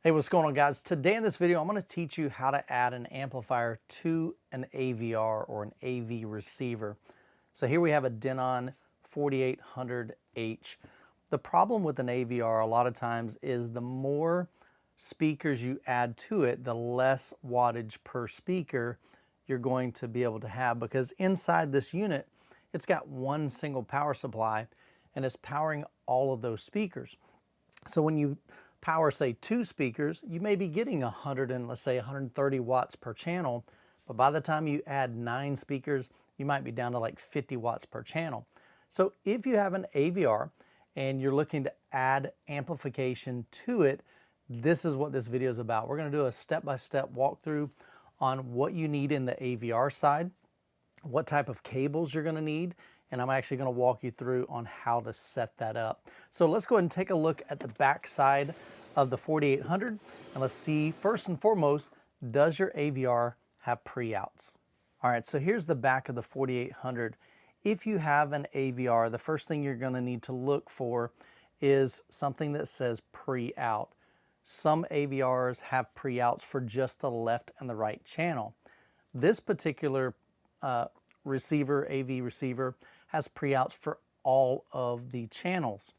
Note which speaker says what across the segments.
Speaker 1: Hey, what's going on, guys? Today in this video, I'm going to teach you how to add an amplifier to an AVR or an AV receiver. So here we have a Denon 4800H. The problem with an AVR a lot of times is the more speakers you add to it, the less wattage per speaker you're going to be able to have, because inside this unit, it's got one single power supply and it's powering all of those speakers. So when you power, say, 2 speakers, you may be getting 100 and let's say 130 watts per channel, but by the time you add 9 speakers, you might be down to like 50 watts per channel. So if you have an AVR and you're looking to add amplification to it, this is what this video is about. We're going to do a step-by-step walkthrough on what you need in the AVR side, what type of cables you're going to need, and I'm actually going to walk you through on how to set that up. So let's go ahead and take a look at the back side of the 4800, and let's see, first and foremost, does your AVR have pre-outs? All right, so here's the back of the 4800. If you have an AVR, the first thing you're going to need to look for is something that says pre-out. Some AVRs have pre-outs for just the left and the right channel. This particular receiver, AV receiver, has pre-outs for all of the channels.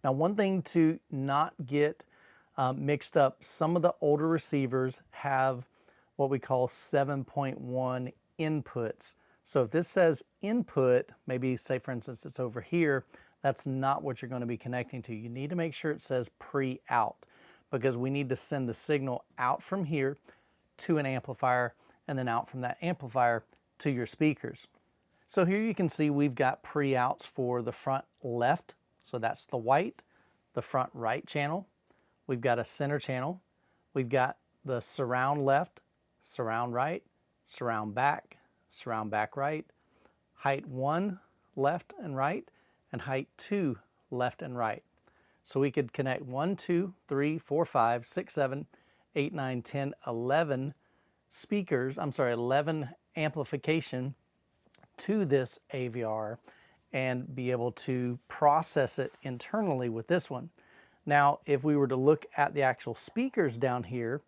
Speaker 1: Now, one thing to not get mixed up, some of the older receivers have what we call 7.1 inputs. So if this says input, maybe say for instance it's over here, that's not what you're going to be connecting to. You need to make sure it says pre-out, because we need to send the signal out from here to an amplifier and then out from that amplifier to your speakers. So here you can see we've got pre-outs for the front left, so that's the white, the front right channel. We've got a center channel. We've got the surround left, surround right, surround back right, height 1 left and right, and height 2 left and right. So we could connect 1, 2, 3, 4, 5, 6, 7, 8, 9, 10, 11 speakers, 11 amplification to this AVR and be able to process it internally with this one. Now, if we were to look at the actual speakers down here,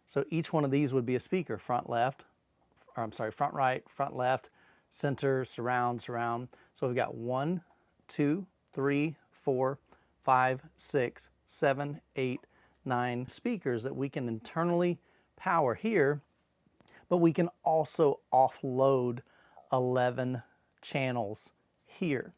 Speaker 1: so each one of these would be a speaker, front right, front left, center, surround. So we've got 1, 2, 3, 4, 5, 6, 7, 8, 9 speakers that we can internally power here, but we can also offload 11 channels here.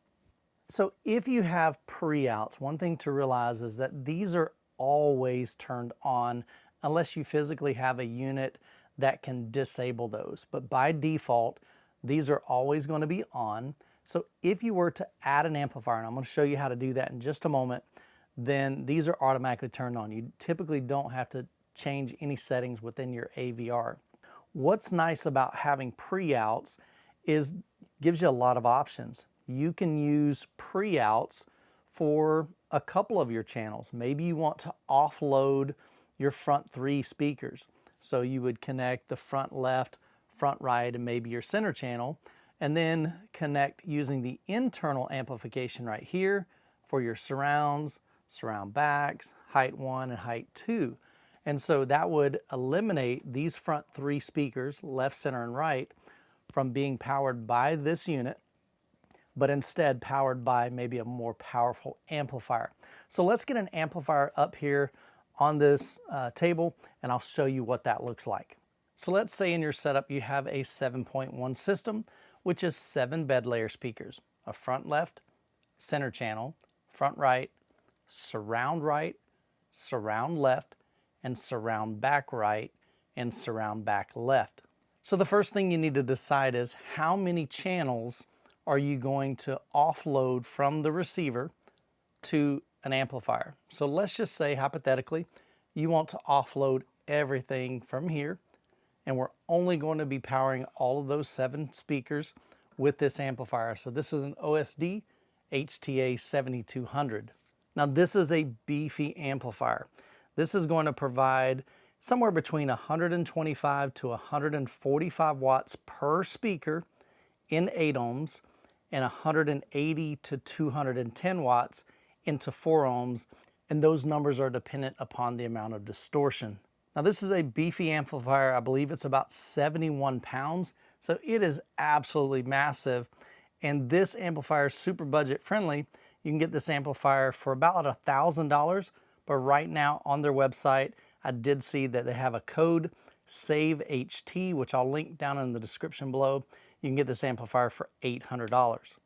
Speaker 1: So if you have pre-outs, one thing to realize is that these are always turned on unless you physically have a unit that can disable those. But by default, these are always going to be on. So if you were to add an amplifier, and I'm going to show you how to do that in just a moment, then these are automatically turned on. You typically don't have to change any settings within your AVR. What's nice about having pre-outs is gives you a lot of options. You can use pre-outs for a couple of your channels. Maybe you want to offload your front 3 speakers. So you would connect the front left, front right, and maybe your center channel, and then connect using the internal amplification right here for your surrounds, surround backs, height 1 and height 2. And so that would eliminate these front 3 speakers, left, center, and right, from being powered by this unit, but instead powered by maybe a more powerful amplifier. So let's get an amplifier up here on this table, and I'll show you what that looks like. So let's say in your setup you have a 7.1 system, which is 7 bed layer speakers, a front left, center channel, front right, surround left, and surround back right, and surround back left. So the first thing you need to decide is how many channels are you going to offload from the receiver to an amplifier. So let's just say hypothetically you want to offload everything from here, and we're only going to be powering all of those 7 speakers with this amplifier. So this is an OSD HTA 7200. Now this is a beefy amplifier. This is going to provide somewhere between 125 to 145 watts per speaker in 8 ohms and 180 to 210 watts into 4 ohms and those numbers are dependent upon the amount of distortion. Now this is a beefy amplifier. I believe it's about 71 pounds, so it is absolutely massive. And this amplifier is super budget friendly. You can get this amplifier for about $1,000, but right now on their website, I did see that they have a code, SAVEHT, which I'll link down in the description below. You can get this amplifier for $800.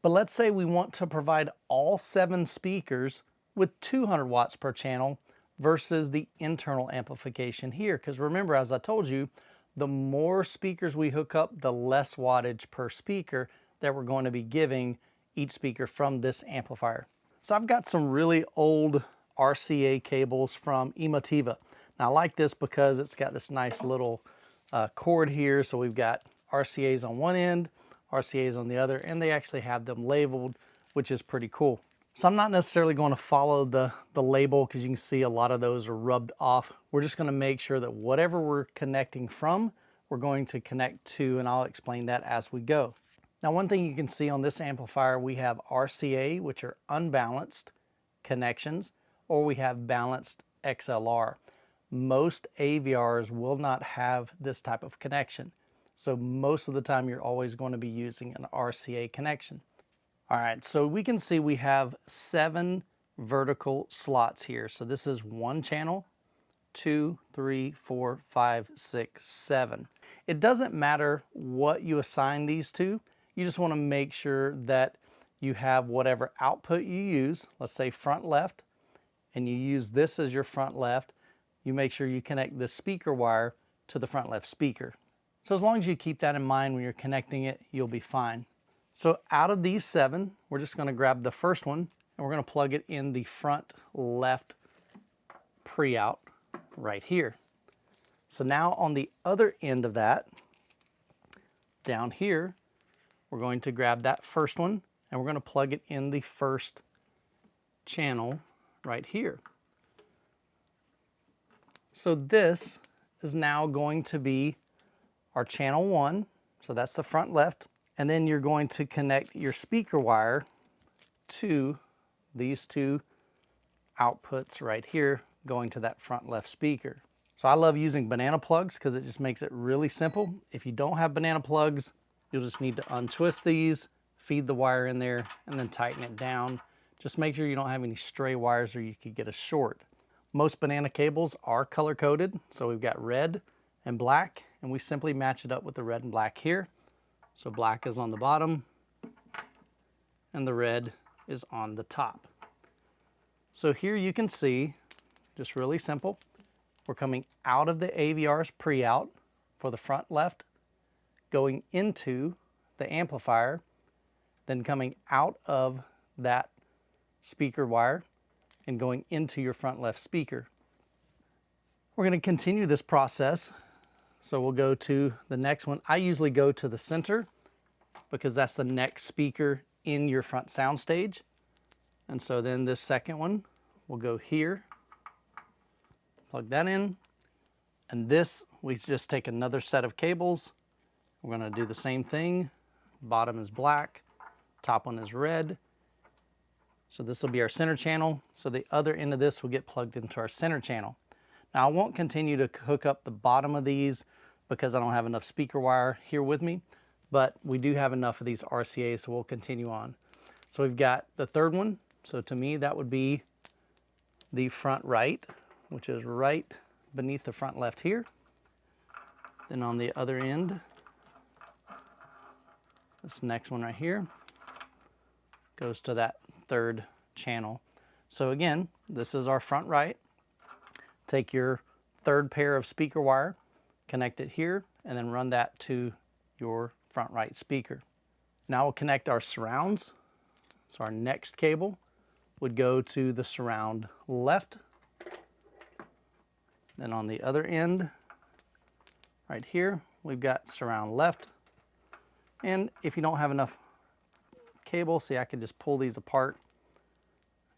Speaker 1: But let's say we want to provide all 7 speakers with 200 watts per channel versus the internal amplification here. Because remember, as I told you, the more speakers we hook up, the less wattage per speaker that we're going to be giving each speaker from this amplifier. So I've got some really old RCA cables from Emotiva. Now I like this because it's got this nice little cord here. So we've got RCAs on one end, RCAs on the other, and they actually have them labeled, which is pretty cool. So I'm not necessarily going to follow the label because you can see a lot of those are rubbed off. We're just going to make sure that whatever we're connecting from, we're going to connect to, and I'll explain that as we go. Now, one thing you can see on this amplifier, we have RCA, which are unbalanced connections, or we have balanced XLR. Most AVRs will not have this type of connection. So most of the time, you're always going to be using an RCA connection. All right, so we can see we have 7 vertical slots here. So this is 1 channel, 2, 3, 4, 5, 6, 7. It doesn't matter what you assign these to. You just want to make sure that you have whatever output you use, let's say front left, and you use this as your front left. You make sure you connect the speaker wire to the front left speaker. So as long as you keep that in mind when you're connecting it, you'll be fine. So out of these 7, we're just going to grab the first one and we're going to plug it in the front left pre-out right here. So now on the other end of that, down here, we're going to grab that first one and we're going to plug it in the first channel right here. So this is now going to be our channel 1. So that's the front left. And then you're going to connect your speaker wire to these 2 outputs right here going to that front left speaker. So I love using banana plugs because it just makes it really simple. If you don't have banana plugs, you'll just need to untwist these, feed the wire in there, and then tighten it down. Just make sure you don't have any stray wires or you could get a short. Most banana cables are color coded. So we've got red and black, and we simply match it up with the red and black here. So black is on the bottom and the red is on the top. So here you can see, just really simple, we're coming out of the AVR's pre-out for the front left, going into the amplifier, then coming out of that speaker wire and going into your front left speaker. We're going to continue this process. So we'll go to the next one. I usually go to the center because that's the next speaker in your front soundstage. And so then this second one will go here, plug that in. And this, we just take another set of cables. We're going to do the same thing. Bottom is black, top one is red. So this will be our center channel. So the other end of this will get plugged into our center channel. Now I won't continue to hook up the bottom of these because I don't have enough speaker wire here with me, but we do have enough of these RCAs, so we'll continue on. So we've got the third one. So to me, that would be the front right, which is right beneath the front left here. Then on the other end, this next one right here goes to that third channel. So again, this is our front right. Take your third pair of speaker wire, connect it here, and then run that to your front right speaker. Now we'll connect our surrounds. So our next cable would go to the surround left. Then on the other end, right here, we've got surround left. And if you don't have enough cable, see, I can just pull these apart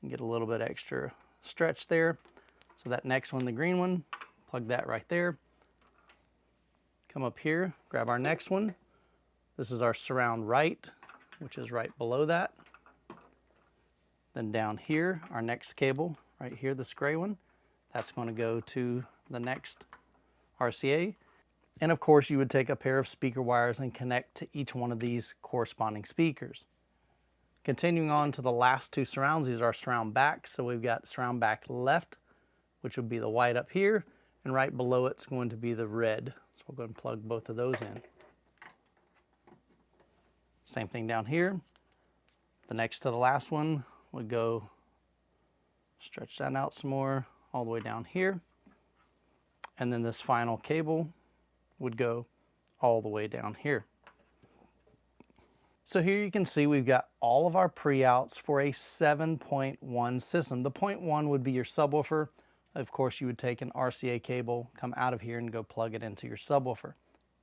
Speaker 1: and get a little bit extra stretch there. So that next one, the green one, plug that right there. Come up here, grab our next one. This is our surround right, which is right below that. Then down here, our next cable right here, this gray one. That's going to go to the next RCA. And of course, you would take a pair of speaker wires and connect to each one of these corresponding speakers. Continuing on to the last two surrounds, these are surround back. So we've got surround back left, which would be the white up here, and right below it's going to be the red. So we'll go and plug both of those in. Same thing down here. The next to the last one would go, stretch that out some more, all the way down here. And then this final cable would go all the way down here. So here you can see we've got all of our pre-outs for a 7.1 system. The 0.1 would be your subwoofer. Of course, you would take an RCA cable, come out of here and go plug it into your subwoofer.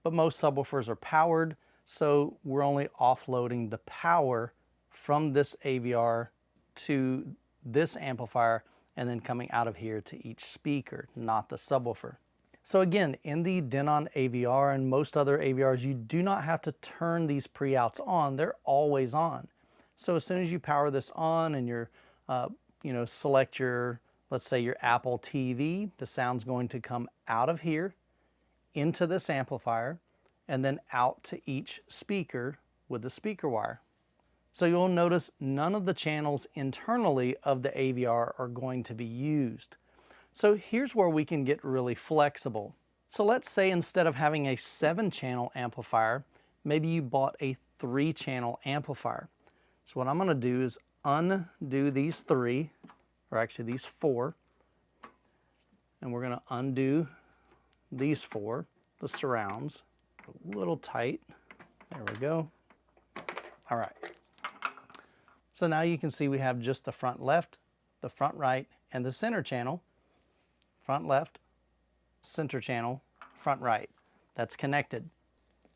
Speaker 1: But most subwoofers are powered, so we're only offloading the power from this AVR to this amplifier and then coming out of here to each speaker, not the subwoofer. So again, in the Denon AVR and most other AVRs, you do not have to turn these pre-outs on. They're always on. So as soon as you power this on and you're, select your, let's say your Apple TV, the sound's going to come out of here into this amplifier and then out to each speaker with the speaker wire. So you'll notice none of the channels internally of the AVR are going to be used. So here's where we can get really flexible. So let's say instead of having a 7-channel amplifier, maybe you bought a 3-channel amplifier. So what I'm going to do is undo these 3, or actually these 4, and we're going to undo these 4, the surrounds. A little tight. There we go. All right. So now you can see we have just the front left, the front right, and the center channel. Front left, center channel, front right. That's connected.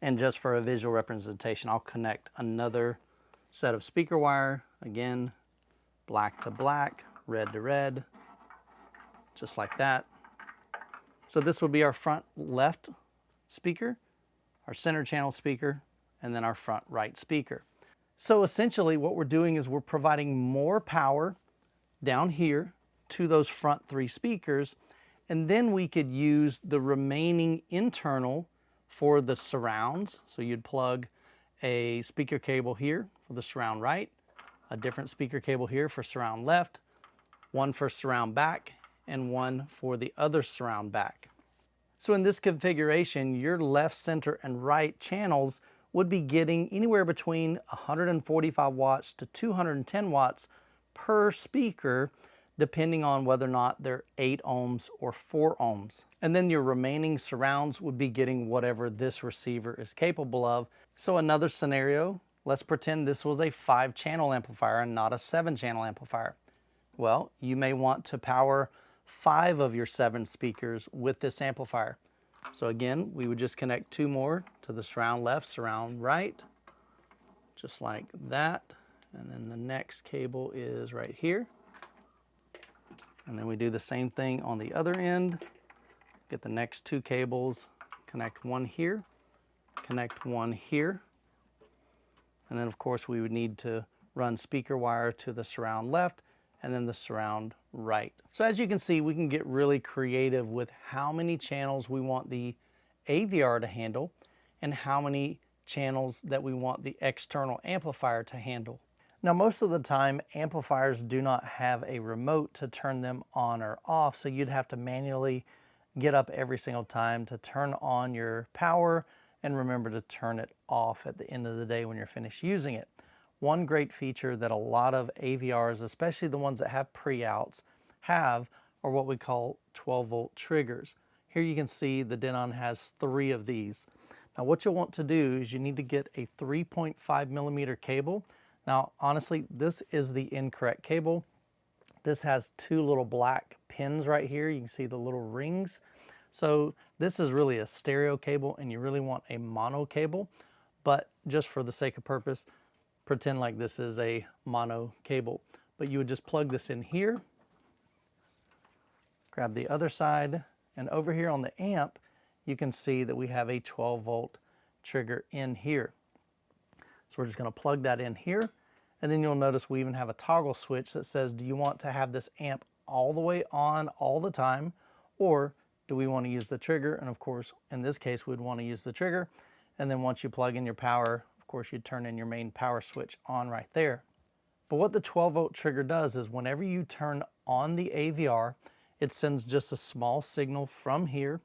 Speaker 1: And just for a visual representation, I'll connect another set of speaker wire. Again, black to black, red to red, just like that. So this will be our front left speaker, our center channel speaker, and then our front right speaker. So essentially what we're doing is we're providing more power down here to those front 3 speakers, and then we could use the remaining internal for the surrounds. So you'd plug a speaker cable here for the surround right, a different speaker cable here for surround left, one for surround back, and one for the other surround back. So in this configuration, your left, center, and right channels would be getting anywhere between 145 watts to 210 watts per speaker, depending on whether or not they're 8 ohms or 4 ohms. And then your remaining surrounds would be getting whatever this receiver is capable of. So another scenario, let's pretend this was a 5-channel amplifier and not a 7-channel amplifier. Well, you may want to power 5 of your 7 speakers with this amplifier. So again, we would just connect 2 more to the surround left, surround right, just like that. And then the next cable is right here. And then we do the same thing on the other end. Get the next 2 cables, connect one here, connect one here. And then of course we would need to run speaker wire to the surround left and then the surround right. So as you can see, we can get really creative with how many channels we want the AVR to handle and how many channels that we want the external amplifier to handle. Now, most of the time, amplifiers do not have a remote to turn them on or off, so you'd have to manually get up every single time to turn on your power and remember to turn it off at the end of the day when you're finished using it. One great feature that a lot of AVRs, especially the ones that have pre-outs, have are what we call 12-volt triggers. Here you can see the Denon has 3 of these. Now, what you'll want to do is you need to get a 3.5 millimeter cable. Now, honestly, this is the incorrect cable. This has 2 little black pins right here. You can see the little rings. So this is really a stereo cable and you really want a mono cable, but just for the sake of purpose, pretend like this is a mono cable. But you would just plug this in here, grab the other side, and over here on the amp, you can see that we have a 12-volt trigger in here. So we're just going to plug that in here, and then you'll notice we even have a toggle switch that says, do you want to have this amp all the way on all the time, or do we want to use the trigger? And of course, in this case, we'd want to use the trigger. And then once you plug in your power, of course, you'd turn in your main power switch on right there. But what the 12-volt trigger does is whenever you turn on the AVR, it sends just a small signal from here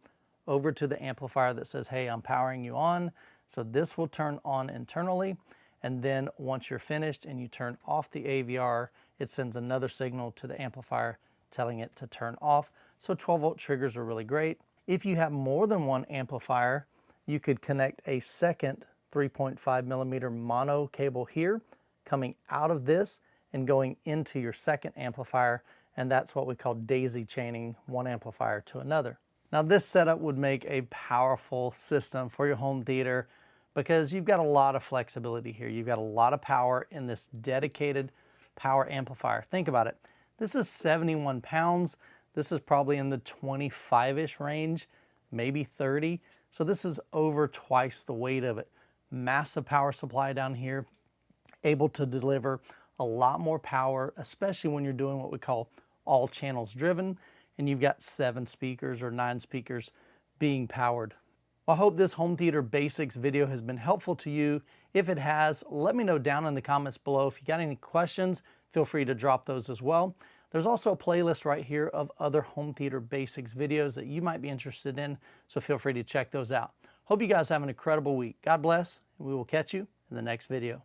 Speaker 1: over to the amplifier that says, hey, I'm powering you on. So this will turn on internally. And then once you're finished and you turn off the AVR, it sends another signal to the amplifier telling it to turn off. So 12-volt triggers are really great. If you have more than one amplifier, you could connect a second 3.5 millimeter mono cable here, coming out of this and going into your second amplifier, and that's what we call daisy chaining one amplifier to another. Now this setup would make a powerful system for your home theater because you've got a lot of flexibility here. You've got a lot of power in this dedicated power amplifier. Think about it. This is 71 pounds. This is probably in the 25-ish range, maybe 30. So this is over twice the weight of it. Massive power supply down here, able to deliver a lot more power, especially when you're doing what we call all channels driven, and you've got 7 speakers or 9 speakers being powered. Well, I hope this home theater basics video has been helpful to you. If it has, let me know down in the comments below. If you got any questions, feel free to drop those as well. There's also a playlist right here of other home theater basics videos that you might be interested in, so feel free to check those out. Hope you guys have an incredible week. God bless, and we will catch you in the next video.